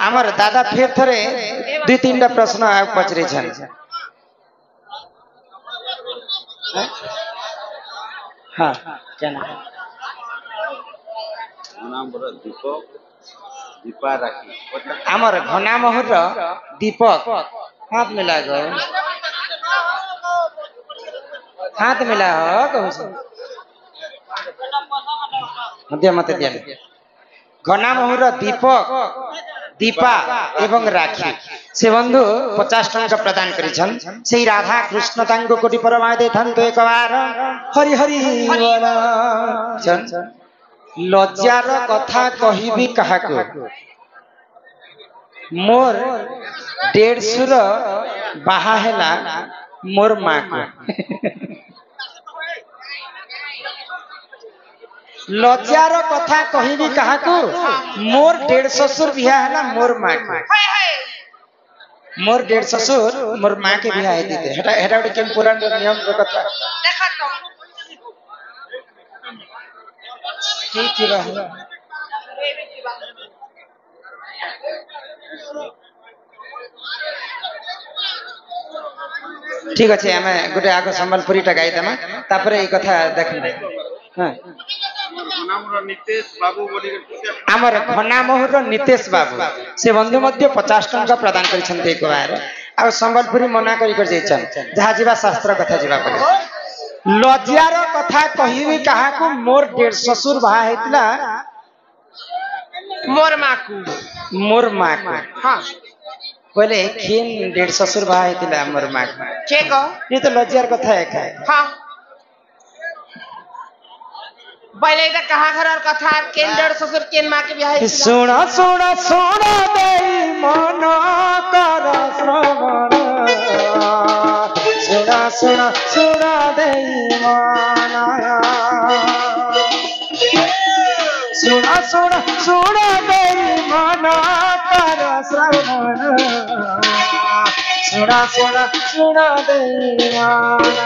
आमर दादा फिर थरे दुई तीन प्रश्न पचरे छन। हाँ क्या नाम? दीपक दीपा राखी आमर घना मोहर दीपक हाथ मिला गो हाथ मिला हो कहू मध्य मत दिया घना मोहर दीपक दीपा एवं राखी से बंधु 50 टंका प्रदान करिछन से राधा कृष्ण तांको कोटि परमा देथन तो एक बार हरि हरि बोल लज्जार कथा कहिबी काहाको मोर 150 बाहा हैला मोर माँ को लज्जार कथा कहिबी काहाको मोर 150 बिहा हैला मोर माँ को मोर 150 मोर माँ के बिहा है दीते हेटा हेटा उडे केम पुराण नियम रो कथा देखा तो ठीक रहा ठीक अच्छे आम गोटे आग संबलपुरी टा गाई देमा तापर ए कथा देखना हां आमर घना मोहर नितेश बाबू से बंधु मध्य 50 टंका प्रदान करिसन एक बार आ संबलपुरी मना करि कर जैछन जहा जीवा शास्त्र कथा जीवा पड़े लज्जार कथा कहिबी काहा को मोर 150 ससुर भा हेतला मोर माँ को हां बोले खेन 150 ससुर भा हेतला मोर माँ को के को ये तो लज्जार कथा है हां पहले इधर कहाँ घर और कथा केन 150 ससुर केन माँ के बियाह सुना सुना सुना देई मन कर श्रवण सुना सुना सुना देई मन सुना सुना सुना देई मन कर श्रवण सुना सुना सुना देई मन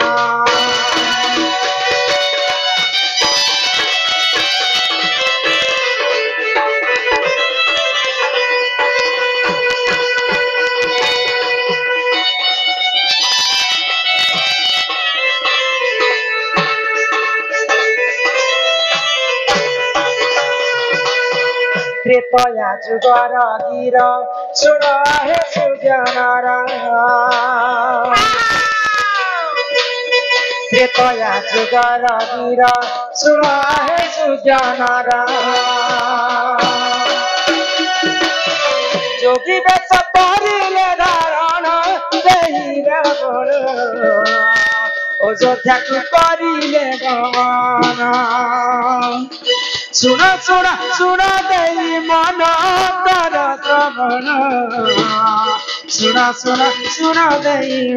त्रेतया जुगर गिर सुन हे सुजनर त्रेतया जुगर गिर सुन हे सुजनर जोगी बेस परिले धारण देहि रावण अयोध्या को करिले गमन सुना सुना सुना देई मन कर श्रवण सुना सुना सुना देई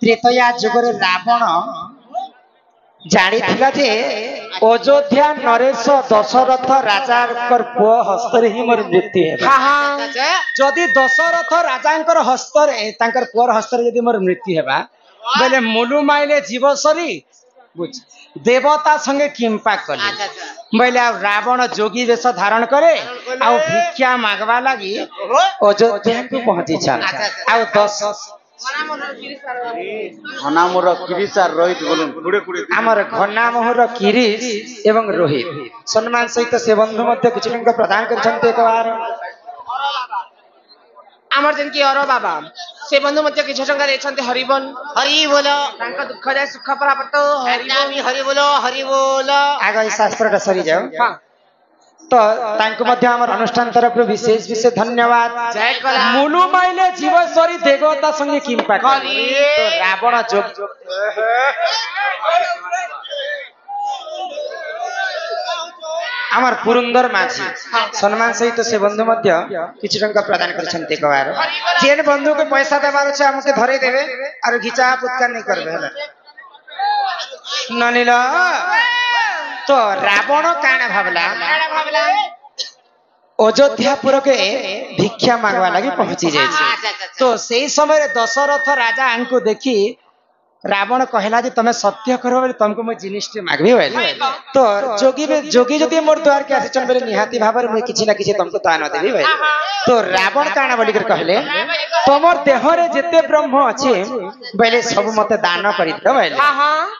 त्रेतया जुगर रावण जानी जे अयोध्या नरेश दशरथ राजा पुओ हस्तर ही मोर मृत्यु है जदि दशरथ राजा हस्तर पुओर हस्तर यदि मोर मृत्यु है बोले मुलु माइले जीव सरी बुझ देवता संगे किंपा कले बोले रावण जोगी वेश धारण करे आ भिक्षा मागवा लगी अयोध्या को पहुंची छन आ 10 घना मोर किरीश और रोहित बोलूं कुड़े कुड़े आमर घना मोहर किरीश एवं रोहित सम्मान सहित से बंधु मध्य कुछ टंका प्रदान करछन्ते एक बार आमर जन की और बाबा से बंधु मध्य किछ टंका देछन्ते हरि बोलो तांका दुख दे सुख प्राप्त हरि बोलो आगे शास्त्रटा सरी जाओ हां तो तांको मध्य हमर अनुष्ठान तरफ विशेष विशेष धन्यवाद मुलु माइले जीवश्वरी देवता संगे किंपा करी तो रावण जोग आमर पुरंदर माझी सम्मान सहित से बंधु मध्य किछि टंका प्रदान करछन्ते कबार जेन बंधु के पैसा देबार छै हमके धरे देबे और घिचा पुत्कार नहीं करबे हला ननिला तो रावण काना भाबला अयोध्यापुर के भिक्षा मांगवा लगी पहुंची जाए तो से समय दशरथ राजा हमको देखी रावण कहला जे तमे सत्य करो बोले तुमको मैं जिनिस मागबी बोले तो जोगी जदि मोर द्वार के आसिचन बोले निहाती भाबर मैं किछि ना किछि तुमको दान देबी बोले तो रावण काना बोली कर कहले तमर देह रे जते ब्रह्म अछि बोले सब मते दान करि दे बोले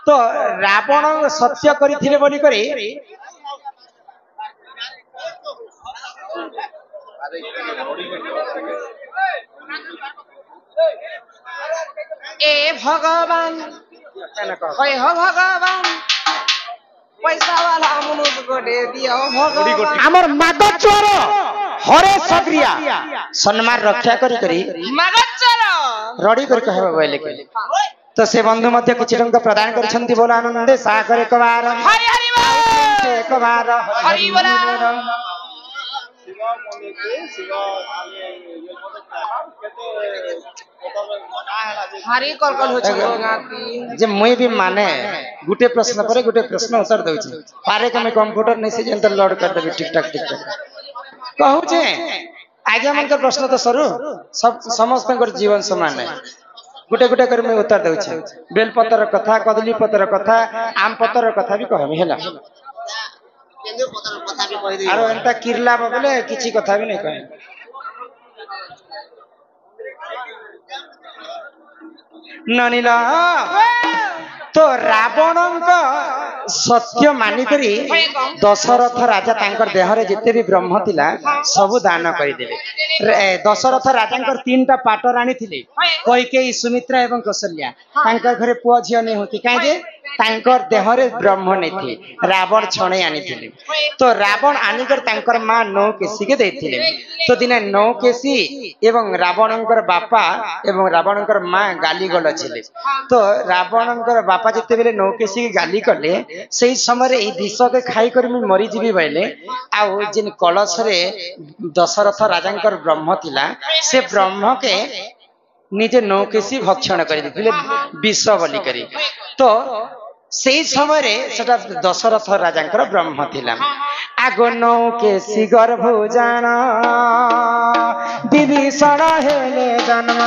तो रावण सत्य करिथिले बोली करे ए भगवान कहे हो भगवान पैसा वाला मनुष्य को दे दियो भगवान हमर मागत चोर हरे सग्रिया सम्मान रक्षा करी मगज चलो रडी कर कहबा बोले के तो से बंधु मध्य किछि टंका प्रदान करछन्ती बोला आनंदे सागर एक बार हरि हरि बोल एक बार हरि बोल हरि कलकल हो छ जे मुई भी माने गुटे प्रश्न पर गुटे प्रश्न उत्तर दउ छी पारे के मैं कंप्यूटर नहीं से जंतर लोड कर देबी टिक टाक कहू जे आगे मन कर प्रश्न तो सरू सब समस्त कर जीवन समान है गुटे गुटे कर मैं उत्तर दउ छी बेल पत्र कथा कदली पत्र कथा आम पत्र कथा भी कहमी हैला केंदु पत्र कथा भी कहि दे आरो एंता किरला बोले किछि कथा भी नहीं कहे ननिला तो रावण सत्य मानिकरी दशरथ राजा तांकर देह रे जिते भी ब्रह्म थिला सब दान कर देले दशरथ राजा तीनटा पाट राणी थिले कैकेयी सुमित्रा एवं कौशल्या तांकर घरे पुआ झियो नहीं होती काहे जे तांकर देह रे ब्रह्म नहीं थी रावण छणे आनी थिले तो रावण आनिकर तांकर मां नौकेशी के देथिले तो दिने नौकेशी एवं रावणकर बापा एवं रावणकर मां गाली गल छिले तो रावणकर बापा जते बेले नौकेशी के गाली कले सेही समय ए विष के खाई कर मी मरी जीवी बैले आउ जिन कलश रे दशरथ राजांकर ब्रह्म थिला से ब्रह्म के निजे नौकेशी भक्षण कर दिले विष बोली करी तो सेही समय रे सेटा दशरथ राजांकर ब्रह्म थिला आगो नौकेशी गर्भ जाना विभीषण हेले जन्म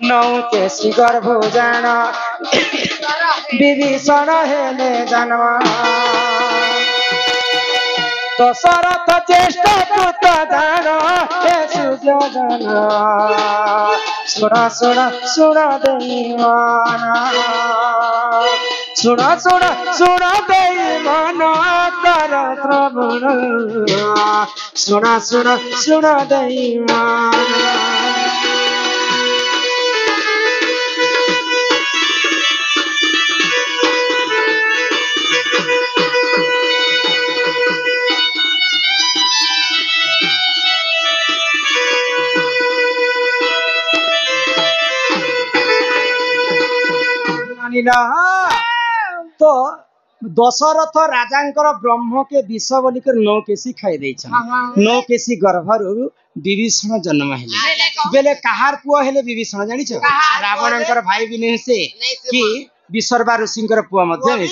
नौकेशी गर्भ जाना विभीषण हेले जन्म दशरथ ज्येष्ठ पुत्र जान हे सुजन सुना सुना सुना दैवाना सुना सुना सुना दैवाना कर श्रवण सुना सुना सुना दैवाना तो दशरथ राजांकर ब्रह्म के विष बोली कर नौकेशी खाई दे नौकेशी गर्भरु विभीषण जन्म हेले बेले कहार पुआ हेले विभीषण जानि छ रावणकर भाई भी नहीं से कि विसर्वा ऋषिंकर पुआ मध्ये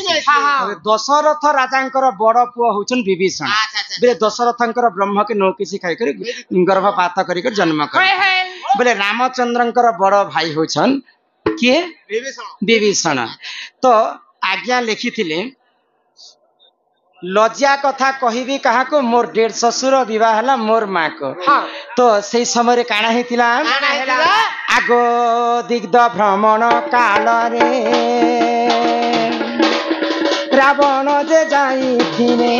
दशरथ राजांकर बड़ पुआ होचन विभीषण बेले दशरथंकर ब्रह्म के नौकेशी खाई कर गर्भपात करी कर जन्म कर बेले रामचंद्रंकर बड़ भाई होचन किए विभीषण तो आज्ञा लिखी थिले लज्जा कथा कहिबी कहा को मोर डेढ़ ससुर विवाह हला मोर माँ को तो से समय काना हेतिला आगो दिग्ध भ्रमण काल रे रावण जे जाई थिने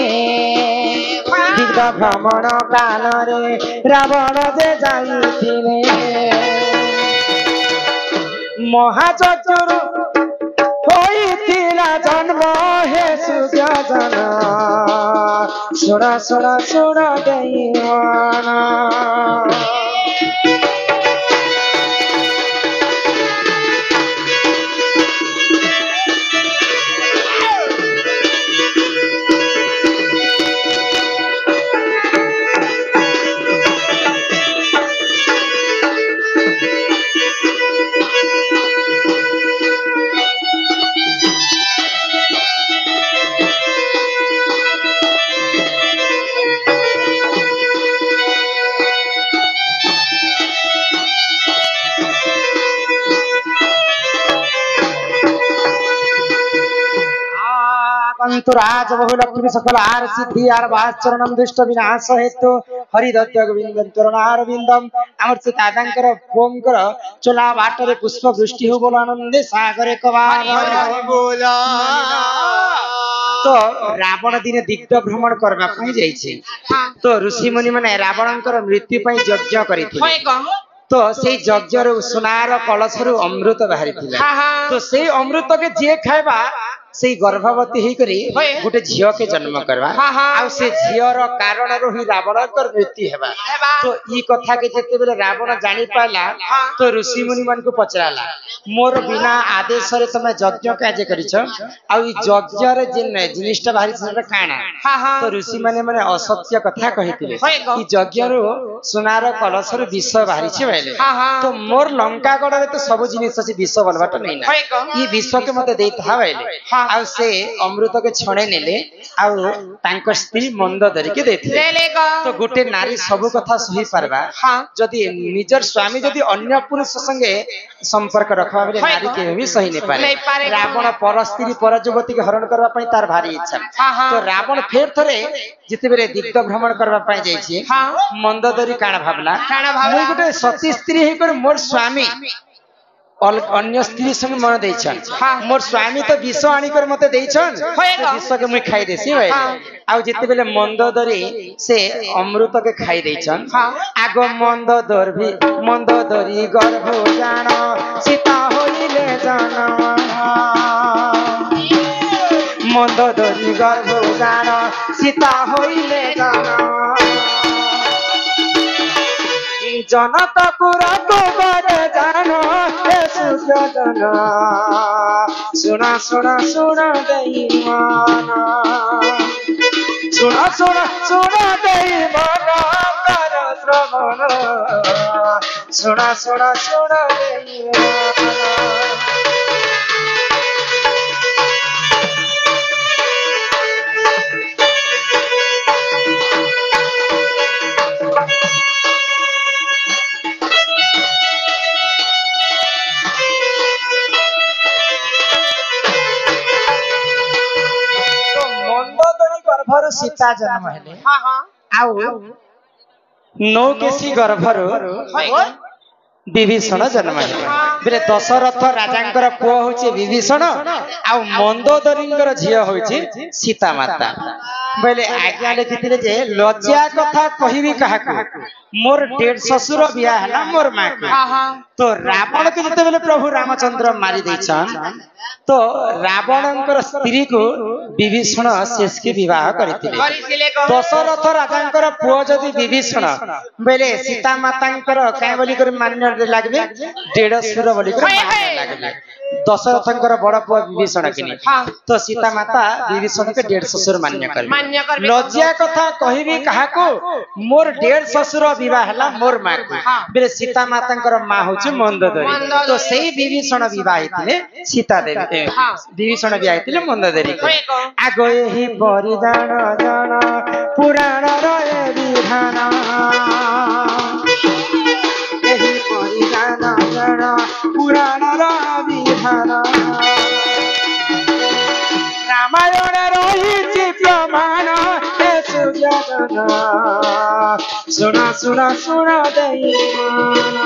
दिग्ध भ्रमण काल रे रावण जे जाई थिने महाचतुर होइथिला जन्म हे सुजन सुना सुना सुना दैवाना अंतराज बहुल लक्ष्मी सकल आर सिद्धि आर वाचरणम दुष्ट विनाश हेतु हरिदत्त गोविंद तरुणार बिंदम आमर से दादांकर पोमकर चला बाटरे पुष्प वृष्टि हो बोल आनंदे सागरे कवार बोला तो रावण दिन दिग्ध भ्रमण करबा पई जाईछे तो ऋषि मुनि माने रावणंकर मृत्यु पई यज्ञ करिथिले तो से यज्ञ रो सुनार कलश रो अमृत बाहरी थिला तो से अमृत के जे खाइबा से गर्भवती ही करी गोटे झियो के जन्म करवा आ से झियोर कारण रो ही रावण कर मृत्यु हेबा तो ई कथा के जेते बेले रावण जानि पाला तो ऋषि मुनि मन को पचराला मोर बिना आदेश रे तमे यज्ञ काजे करिछ आ ई यज्ञ रे जिन जिनिष्टा भारी से काना तो ऋषि माने माने असत्य कथा कहितिले ई यज्ञ रो सुनार कलश रे विष भारी छे बेले तो मोर लंका गड़ रे तो सब जिनिस अछि विष बलबाट नै ना ई विष के मते देता बेले आ से अमृत के छणे नेले आ तांकर स्त्री मंद धरि के देथिले तो गुटे नारी सब कथा सही परबा जदी निजर स्वामी जदी अन्य पुरुष संगे संपर्क रखबा बेले नारी के भी सही नै पारे रावण पर स्त्री पर युवती के हरण करबा पई तार भारी इच्छा तो रावण फेर थरे जिते बेले दिग्ध भ्रमण करबा पई जाई छी मंद धरि काण भाबला मु गुटे सती स्त्री हे कर मोर स्वामी अन्य स्त्री संग मन देछन मोर स्वामी तो विष आनी कर मते देछन विष के मुई खाई देसी भाई आ जिते बेले मंदोदरी से अमृत के खाई देछन आगो मंदोदरी गर्भ जान सीता होइले जान मंदोदरी गर्भ जान सीता होइले जान जनता कुरा को बारे जानो सुजन सुना सुना सुना दैमाना सुना सुना सुना दैमाना कर श्रवण सुना सुना सुना दैमाना सीता जन्म हेले आउ नौकेशी गर्भर विभीषण जन्म हेले बेले दशरथ राजांकर पुओ होचे विभीषण आउ मंदोदरींकर झियो होचे सीता माता बेले आज्ञा लिखिथिले जे लज्जा कथा कहिबी काहाकू मोर डेढ़ ससुर बिया हला मोर मां के तो रावण के जते बेले प्रभु रामचंद्र मारी दैछन तो रावणंकर स्त्री को विभीषण शेष के विवाह करथिले दशरथ राजांकर पुओ जदी विभीषण बेले सीता मातांकर काय बोली कर मान्य लागबे डेढ़ सुर बोली कर मान्य लागबे दशरथंकर बड़ पुओ विभीषण किनी तो सीता माता विभीषण के डेढ़ ससुर मान्य कर लज्जा कथा कहिबी काहाको मोर डेढ़ ससुर विवाह हला मोर मां को बेले सीता मातांकर मां होचे मंदोदरी तो सेही विभीषण विवाह हितले सीता देवी विभीषण विवाह हितले मंदोदरी को आगो एही परिदान जन पुराण रहे विधान एही परिदान जन पुराण रहे विधान रामायण रही प्रमाण सुना सुना सुना दैमाना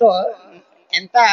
तो एंता